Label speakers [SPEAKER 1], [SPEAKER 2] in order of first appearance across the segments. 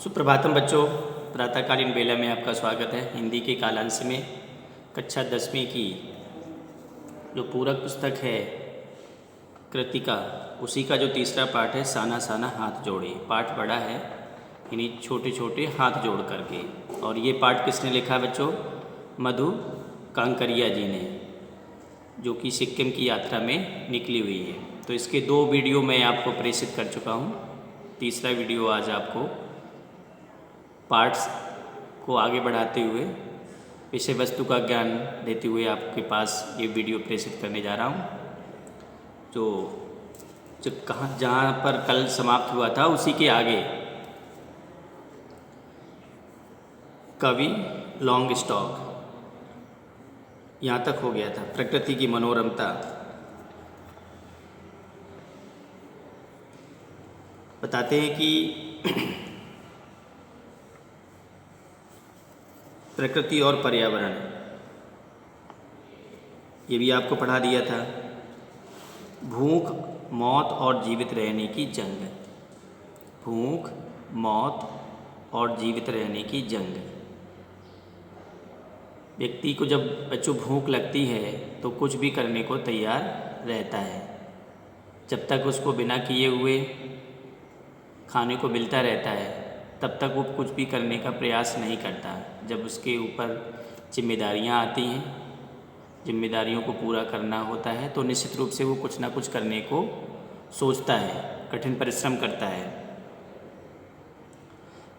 [SPEAKER 1] सुप्रभातम बच्चों, प्रातःकालीन बेला में आपका स्वागत है। हिंदी के कालांश में कक्षा 10वीं की जो पूरक पुस्तक है कृतिका, उसी का जो तीसरा पाठ है साना साना हाथ जोड़े। पाठ बड़ा है, इन्हीं छोटे छोटे हाथ जोड़ करके। और ये पाठ किसने लिखा बच्चों? मधु कांकरिया जी ने, जो कि सिक्किम की यात्रा में निकली हुई है। तो इसके 2 वीडियो मैं आपको प्रेषित कर चुका हूँ। तीसरा वीडियो आज आपको पार्ट्स को आगे बढ़ाते हुए विषय वस्तु का ज्ञान देते हुए आपके पास ये वीडियो प्रेषित करने जा रहा हूँ। जो जहाँ पर कल समाप्त हुआ था उसी के आगे कवि लॉन्ग स्टॉक यहाँ तक हो गया था। प्रकृति की मनोरमता बताते हैं कि प्रकृति और पर्यावरण, ये भी आपको पढ़ा दिया था। भूख, मौत और जीवित रहने की जंग। भूख, मौत और जीवित रहने की जंग। व्यक्ति को जब बच्चों भूख लगती है तो कुछ भी करने को तैयार रहता है। जब तक उसको बिना किए हुए खाने को मिलता रहता है तब तक वो कुछ भी करने का प्रयास नहीं करता। जब उसके ऊपर जिम्मेदारियां आती हैं, जिम्मेदारियों को पूरा करना होता है, तो निश्चित रूप से वो कुछ ना कुछ करने को सोचता है, कठिन परिश्रम करता है।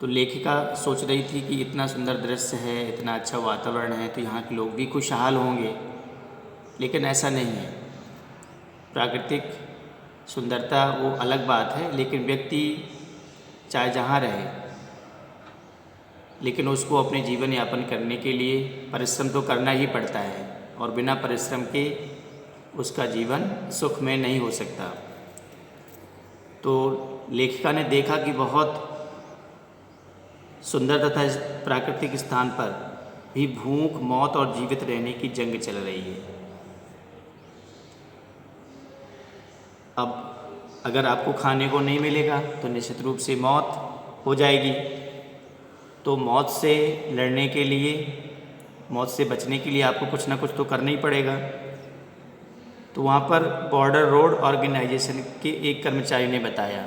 [SPEAKER 1] तो लेखिका सोच रही थी कि इतना सुंदर दृश्य है, इतना अच्छा वातावरण है, तो यहाँ के लोग भी खुशहाल होंगे। लेकिन ऐसा नहीं है। प्राकृतिक सुंदरता वो अलग बात है, लेकिन व्यक्ति चाहे जहाँ रहे, लेकिन उसको अपने जीवन यापन करने के लिए परिश्रम तो करना ही पड़ता है, और बिना परिश्रम के उसका जीवन सुखमय नहीं हो सकता। तो लेखिका ने देखा कि बहुत सुंदर तथा प्राकृतिक स्थान पर भी भूख, मौत और जीवित रहने की जंग चल रही है। अब अगर आपको खाने को नहीं मिलेगा तो निश्चित रूप से मौत हो जाएगी। तो मौत से लड़ने के लिए, मौत से बचने के लिए आपको कुछ ना कुछ तो करना ही पड़ेगा। तो वहाँ पर बॉर्डर रोड ऑर्गेनाइजेशन के एक कर्मचारी ने बताया,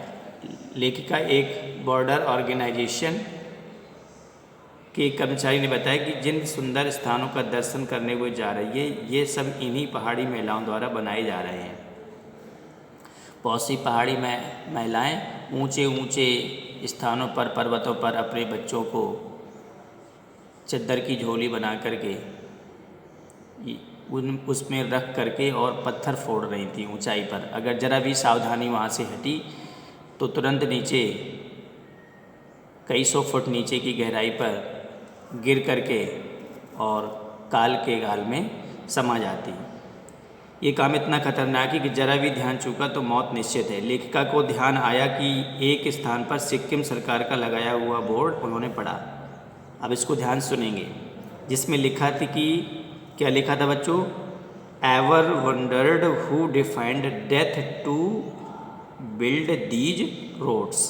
[SPEAKER 1] लेखिका एक बॉर्डर ऑर्गेनाइजेशन के एक कर्मचारी ने बताया कि जिन सुंदर स्थानों का दर्शन करने वो जा रही है, ये सब इन्हीं पहाड़ी महिलाओं द्वारा बनाए जा रहे हैं। बहुत सी पहाड़ी महिलाएं ऊंचे ऊंचे स्थानों पर, पर्वतों पर अपने बच्चों को चद्दर की झोली बना करके उसमें रख करके और पत्थर फोड़ रही थी ऊंचाई पर। अगर ज़रा भी सावधानी वहाँ से हटी तो तुरंत नीचे कई सौ फुट नीचे की गहराई पर गिर करके और काल के गाल में समा जाती। ये काम इतना खतरनाक है कि जरा भी ध्यान चूका तो मौत निश्चित है। लेखिका को ध्यान आया कि एक स्थान पर सिक्किम सरकार का लगाया हुआ बोर्ड उन्होंने पढ़ा। अब इसको ध्यान सुनेंगे, जिसमें लिखा थी कि क्या लिखा था बच्चों? Ever wondered who defined death to build these roads.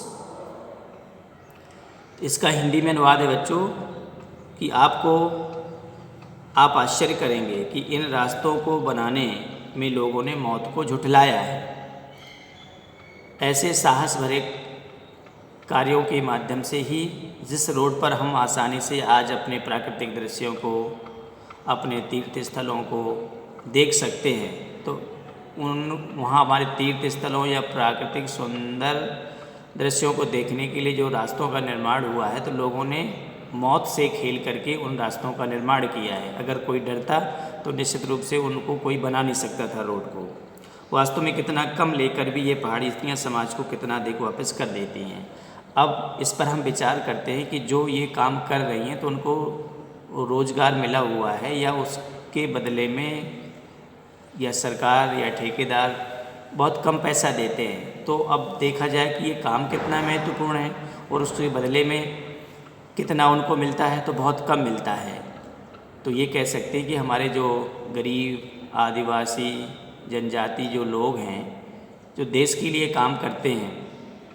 [SPEAKER 1] इसका हिंदी में अनुवाद है बच्चों कि आप आश्चर्य करेंगे कि इन रास्तों को बनाने में लोगों ने मौत को झुठलाया है। ऐसे साहस भरे कार्यों के माध्यम से ही जिस रोड पर हम आसानी से आज अपने प्राकृतिक दृश्यों को, अपने तीर्थ स्थलों को देख सकते हैं, तो वहाँ हमारे तीर्थ स्थलों या प्राकृतिक सुंदर दृश्यों को देखने के लिए जो रास्तों का निर्माण हुआ है, तो लोगों ने मौत से खेल करके उन रास्तों का निर्माण किया है। अगर कोई डरता तो निश्चित रूप से उनको कोई बना नहीं सकता था रोड को। वास्तव में कितना कम लेकर भी ये पहाड़ी स्त्रियाँ समाज को कितना अधिक वापस कर देती हैं। अब इस पर हम विचार करते हैं कि जो ये काम कर रही हैं तो उनको रोज़गार मिला हुआ है, या उसके बदले में या सरकार या ठेकेदार बहुत कम पैसा देते हैं। तो अब देखा जाए कि ये काम कितना महत्वपूर्ण है और उसके बदले में कितना उनको मिलता है, तो बहुत कम मिलता है। तो ये कह सकते हैं कि हमारे जो गरीब, आदिवासी, जनजाति जो लोग हैं, जो देश के लिए काम करते हैं,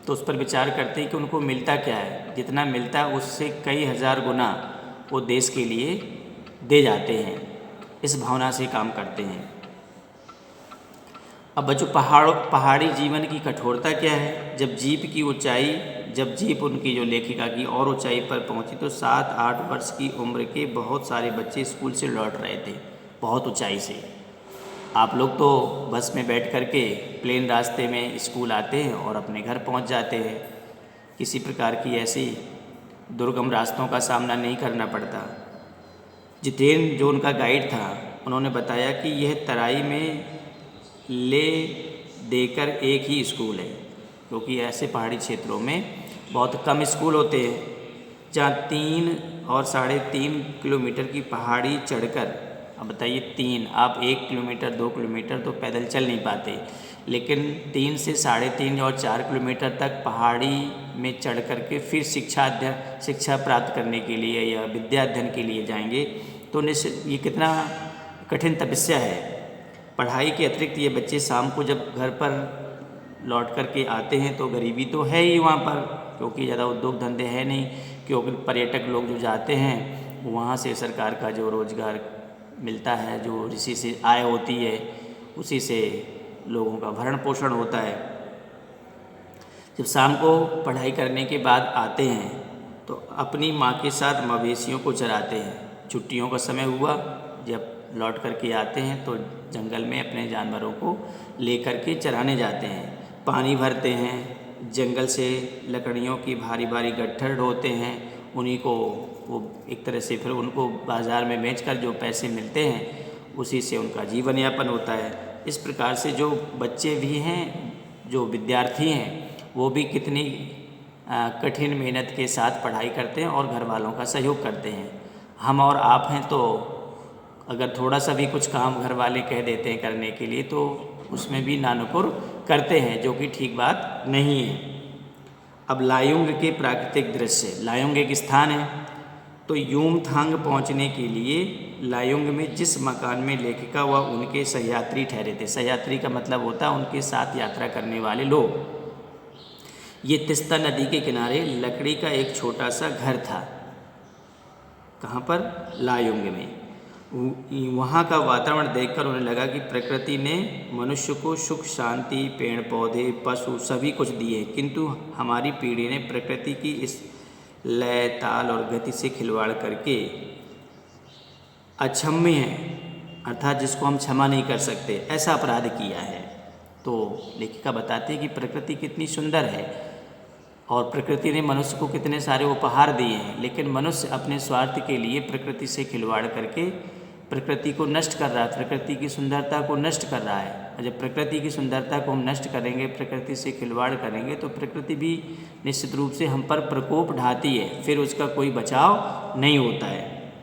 [SPEAKER 1] तो उस पर विचार करते हैं कि उनको मिलता क्या है। जितना मिलता है उससे कई हज़ार गुना वो देश के लिए दे जाते हैं, इस भावना से काम करते हैं। अब बच्चों पहाड़ी जीवन की कठोरता क्या है। जब जीप उनकी जो लेखिका की और ऊंचाई पर पहुंची तो 7-8 वर्ष की उम्र के बहुत सारे बच्चे स्कूल से लौट रहे थे, बहुत ऊंचाई से। आप लोग तो बस में बैठ कर के प्लेन रास्ते में स्कूल आते हैं और अपने घर पहुंच जाते हैं, किसी प्रकार की ऐसी दुर्गम रास्तों का सामना नहीं करना पड़ता। जितेंद्र जो उनका गाइड था, उन्होंने बताया कि यह तराई में ले देकर एक ही स्कूल है, क्योंकि ऐसे पहाड़ी क्षेत्रों में बहुत कम स्कूल होते हैं जहाँ 3 और 3.5 किलोमीटर की पहाड़ी चढ़कर, अब बताइए 3, आप 1 किलोमीटर 2 किलोमीटर तो पैदल चल नहीं पाते, लेकिन 3 से 3.5 और 4 किलोमीटर तक पहाड़ी में चढ़ कर के फिर शिक्षा प्राप्त करने के लिए या विद्या अध्ययन के लिए जाएंगे, तो निश्चित ये कितना कठिन तपस्या है। पढ़ाई के अतिरिक्त ये बच्चे शाम को जब घर पर लौट कर के आते हैं तो गरीबी तो है ही वहाँ पर, क्योंकि ज़्यादा उद्योग धंधे है नहीं, क्योंकि पर्यटक लोग जो जाते हैं वहाँ से सरकार का जो रोज़गार मिलता है, जो इसी से आय होती है, उसी से लोगों का भरण पोषण होता है। जब शाम को पढ़ाई करने के बाद आते हैं तो अपनी माँ के साथ मवेशियों को चराते हैं। छुट्टियों का समय हुआ, जब लौट कर के आते हैं तो जंगल में अपने जानवरों को लेकर के चराने जाते हैं, पानी भरते हैं, जंगल से लकड़ियों की भारी भारी गट्ठर ढोते हैं, उन्हीं को वो एक तरह से फिर उनको बाज़ार में बेचकर जो पैसे मिलते हैं उसी से उनका जीवन यापन होता है। इस प्रकार से जो बच्चे भी हैं, जो विद्यार्थी हैं, वो भी कितनी कठिन मेहनत के साथ पढ़ाई करते हैं और घर वालों का सहयोग करते हैं। हम और आप हैं तो अगर थोड़ा सा भी कुछ काम घर वाले कह देते हैं करने के लिए तो उसमें भी नानुपुर करते हैं, जो कि ठीक बात नहीं है। अब लायुंग के प्राकृतिक दृश्य। लायुंग एक स्थान है, तो यूमथांग पहुंचने के लिए लायुंग में जिस मकान में लेखिका व उनके सहयात्री ठहरे थे, सहयात्री का मतलब होता है उनके साथ यात्रा करने वाले लोग, ये तीस्ता नदी के किनारे लकड़ी का एक छोटा सा घर था। कहाँ पर? लायुंग में। वहाँ का वातावरण देखकर उन्हें लगा कि प्रकृति ने मनुष्य को सुख शांति, पेड़ पौधे, पशु सभी कुछ दिए, किंतु हमारी पीढ़ी ने प्रकृति की इस लय, ताल और गति से खिलवाड़ करके अक्षम्य है, अर्थात जिसको हम क्षमा नहीं कर सकते, ऐसा अपराध किया है। तो लेखिका बताती है कि प्रकृति कितनी सुंदर है और प्रकृति ने मनुष्य को कितने सारे उपहार दिए हैं, लेकिन मनुष्य अपने स्वार्थ के लिए प्रकृति से खिलवाड़ करके प्रकृति को नष्ट कर रहा है, प्रकृति की सुंदरता को नष्ट कर रहा है। और जब प्रकृति की सुंदरता को हम नष्ट करेंगे, प्रकृति से खिलवाड़ करेंगे, तो प्रकृति भी निश्चित रूप से हम पर प्रकोप ढाती है, फिर उसका कोई बचाव नहीं होता है।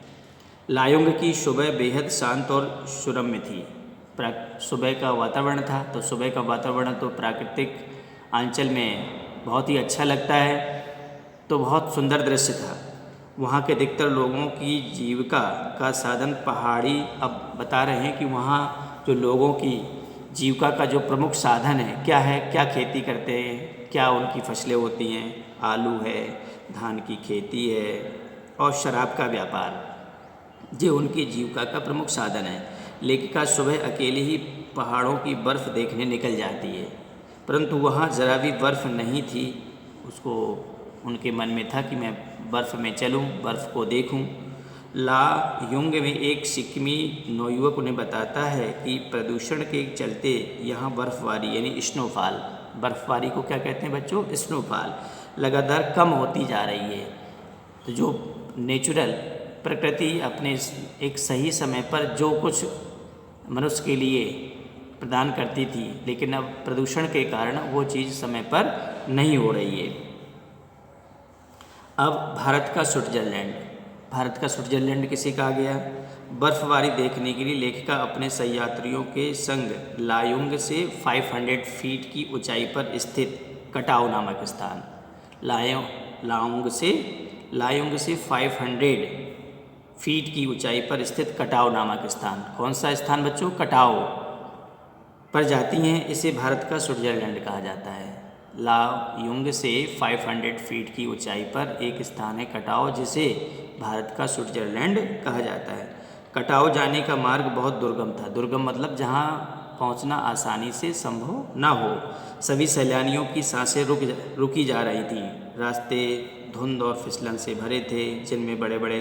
[SPEAKER 1] लायुंग की सुबह बेहद शांत और सुरम्य थी। सुबह का वातावरण था, तो सुबह का वातावरण तो प्राकृतिक आंचल में बहुत ही अच्छा लगता है, तो बहुत सुंदर दृश्य था। वहाँ के अधिकतर लोगों की जीविका का साधन पहाड़ी, अब बता रहे हैं कि वहाँ जो लोगों की जीविका का जो प्रमुख साधन है, क्या खेती करते हैं, क्या उनकी फसलें होती हैं, आलू है, धान की खेती है और शराब का व्यापार, ये उनकी जीविका का प्रमुख साधन है। लेखिका सुबह अकेली ही पहाड़ों की बर्फ़ देखने निकल जाती है, परंतु वहाँ ज़रा भी बर्फ़ नहीं थी। उसको उनके मन में था कि मैं बर्फ़ में चलूं, बर्फ़ को देखूं। लायुंग में एक सिक्किमी नौयुवक उन्हें बताता है कि प्रदूषण के चलते यहाँ बर्फ़बारी यानी स्नोफॉल, बर्फ़बारी को क्या कहते हैं बच्चों? स्नोफॉल लगातार कम होती जा रही है। तो जो नेचुरल प्रकृति अपने एक सही समय पर जो कुछ मनुष्य के लिए प्रदान करती थी, लेकिन अब प्रदूषण के कारण वो चीज़ समय पर नहीं हो रही है। अब भारत का स्विट्ज़रलैंड। भारत का स्विट्ज़रलैंड किसे कहा गया? बर्फबारी देखने के लिए लेखिका अपने सहयात्रियों के संग लायुंग से 500 फीट की ऊंचाई पर स्थित कटाव नामक स्थान, लायुंग से 500 फीट की ऊंचाई पर स्थित कटाव नामक स्थान, कौन सा स्थान बच्चों? कटाव पर जाती हैं। इसे भारत का स्विट्ज़रलैंड कहा जाता है। लायुंग से 500 फीट की ऊंचाई पर एक स्थान है कटाव, जिसे भारत का स्विट्जरलैंड कहा जाता है। कटाव जाने का मार्ग बहुत दुर्गम था। दुर्गम मतलब जहाँ पहुँचना आसानी से संभव ना हो। सभी सैलानियों की सांसें रुकी जा रही थी। रास्ते धुंध और फिसलन से भरे थे, जिनमें बड़े बड़े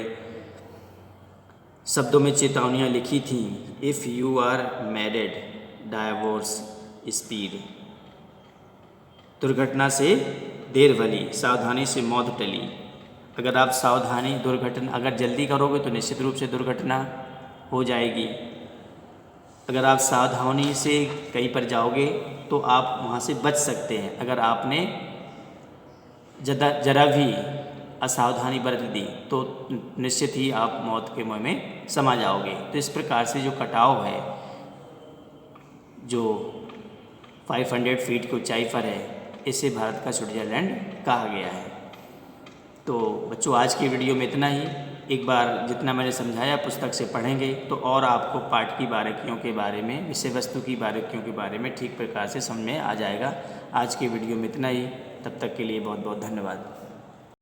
[SPEAKER 1] शब्दों में चेतावनियाँ लिखी थीं। If you are married, divorce, speed. दुर्घटना से देर भली, सावधानी से मौत टली। अगर आप अगर जल्दी करोगे तो निश्चित रूप से दुर्घटना हो जाएगी। अगर आप सावधानी से कहीं पर जाओगे तो आप वहाँ से बच सकते हैं। अगर आपने जरा भी असावधानी बरत दी तो निश्चित ही आप मौत के मुँह में समा जाओगे। तो इस प्रकार से जो कटाव है, जो 500 फीट की ऊंचाई पर है, इसे भारत का स्विट्जरलैंड कहा गया है। तो बच्चों, आज की वीडियो में इतना ही। एक बार जितना मैंने समझाया पुस्तक से पढ़ेंगे तो और आपको पाठ की बारीकियों के बारे में, विषय वस्तु की बारीकियों के बारे में ठीक प्रकार से समझ में आ जाएगा। आज की वीडियो में इतना ही। तब तक के लिए बहुत बहुत धन्यवाद।